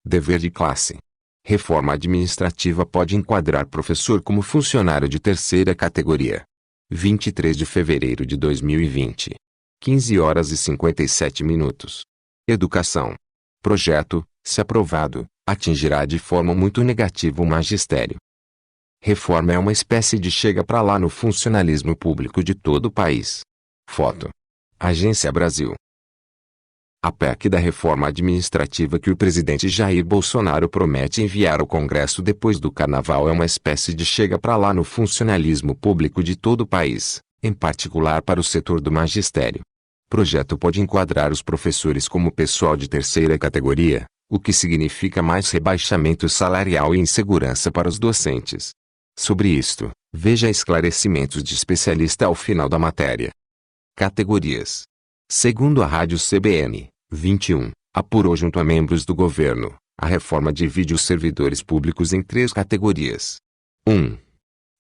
Dever de classe. Reforma administrativa pode enquadrar professor como funcionário de terceira categoria. 23 de fevereiro de 2020. 15 horas e 57 minutos. Educação. Projeto, se aprovado, atingirá de forma muito negativa o magistério. Reforma é uma espécie de chega pra lá no funcionalismo público de todo o país. Foto. Agência Brasil. A PEC da reforma administrativa que o presidente Jair Bolsonaro promete enviar ao Congresso depois do Carnaval é uma espécie de chega pra lá no funcionalismo público de todo o país, em particular para o setor do magistério. O projeto pode enquadrar os professores como pessoal de terceira categoria, o que significa mais rebaixamento salarial e insegurança para os docentes. Sobre isto, veja esclarecimentos de especialista ao final da matéria. Categorias. Segundo a Rádio CBN, 21, apurou junto a membros do governo, a reforma divide os servidores públicos em 3 categorias. 1.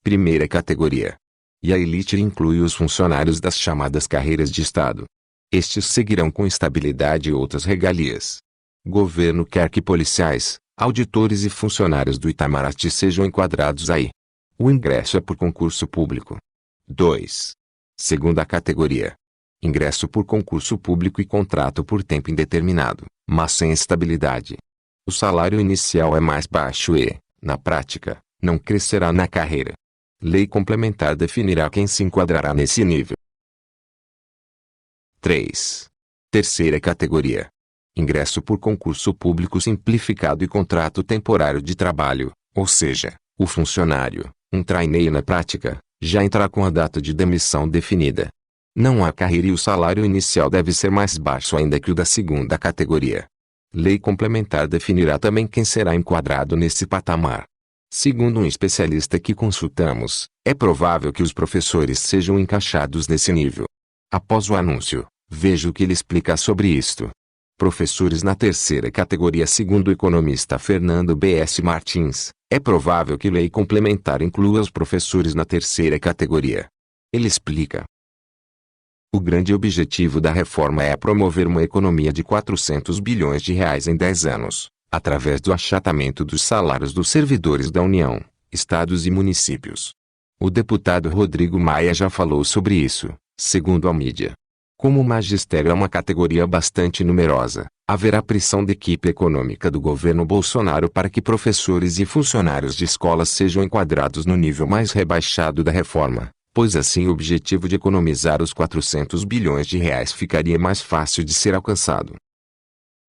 Primeira categoria. E a elite inclui os funcionários das chamadas carreiras de Estado. Estes seguirão com estabilidade e outras regalias. O governo quer que policiais, auditores e funcionários do Itamaraty sejam enquadrados aí. O ingresso é por concurso público. 2. Segunda categoria. Ingresso por concurso público e contrato por tempo indeterminado, mas sem estabilidade. O salário inicial é mais baixo e, na prática, não crescerá na carreira. Lei complementar definirá quem se enquadrará nesse nível. 3. Terceira categoria. Ingresso por concurso público simplificado e contrato temporário de trabalho, ou seja, o funcionário, um trainee na prática, já entrará com a data de demissão definida. Não há carreira e o salário inicial deve ser mais baixo ainda que o da segunda categoria. Lei complementar definirá também quem será enquadrado nesse patamar. Segundo um especialista que consultamos, é provável que os professores sejam encaixados nesse nível. Após o anúncio, veja o que ele explica sobre isto. Professores na terceira categoria. Segundo o economista Fernando B.S. Martins, é provável que lei complementar inclua os professores na terceira categoria. Ele explica. O grande objetivo da reforma é promover uma economia de 400 bilhões de reais em 10 anos, através do achatamento dos salários dos servidores da União, estados e municípios. O deputado Rodrigo Maia já falou sobre isso, segundo a mídia. Como o magistério é uma categoria bastante numerosa, haverá pressão da equipe econômica do governo Bolsonaro para que professores e funcionários de escolas sejam enquadrados no nível mais rebaixado da reforma, pois assim o objetivo de economizar os 400 bilhões de reais ficaria mais fácil de ser alcançado.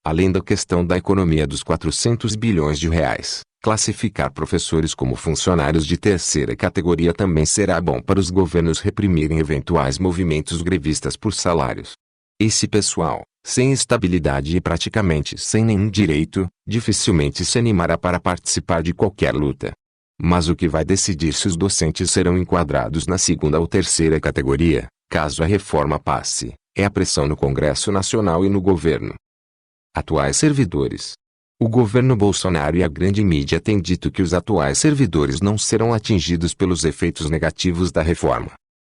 Além da questão da economia dos 400 bilhões de reais, classificar professores como funcionários de terceira categoria também será bom para os governos reprimirem eventuais movimentos grevistas por salários. Esse pessoal, sem estabilidade e praticamente sem nenhum direito, dificilmente se animará para participar de qualquer luta. Mas o que vai decidir se os docentes serão enquadrados na segunda ou terceira categoria, caso a reforma passe, é a pressão no Congresso Nacional e no governo. Atuais servidores. O governo Bolsonaro e a grande mídia têm dito que os atuais servidores não serão atingidos pelos efeitos negativos da reforma.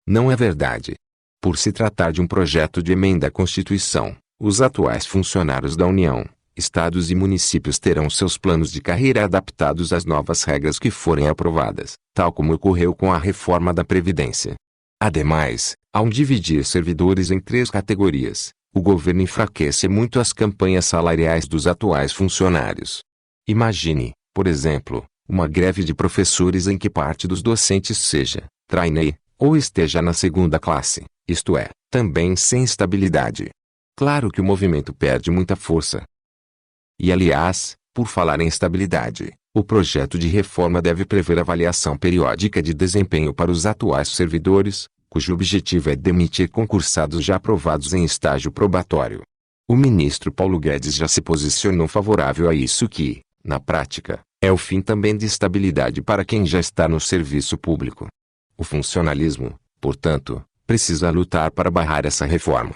Não é verdade. Por se tratar de um projeto de emenda à Constituição, os atuais funcionários da União, estados e municípios terão seus planos de carreira adaptados às novas regras que forem aprovadas, tal como ocorreu com a reforma da Previdência. Ademais, ao dividir servidores em 3 categorias, o governo enfraquece muito as campanhas salariais dos atuais funcionários. Imagine, por exemplo, uma greve de professores em que parte dos docentes seja trainee, ou esteja na segunda classe, isto é, também sem estabilidade. Claro que o movimento perde muita força. E aliás, por falar em estabilidade, o projeto de reforma deve prever avaliação periódica de desempenho para os atuais servidores, cujo objetivo é demitir concursados já aprovados em estágio probatório. O ministro Paulo Guedes já se posicionou favorável a isso que, na prática, é o fim também de estabilidade para quem já está no serviço público. O funcionalismo, portanto, precisa lutar para barrar essa reforma.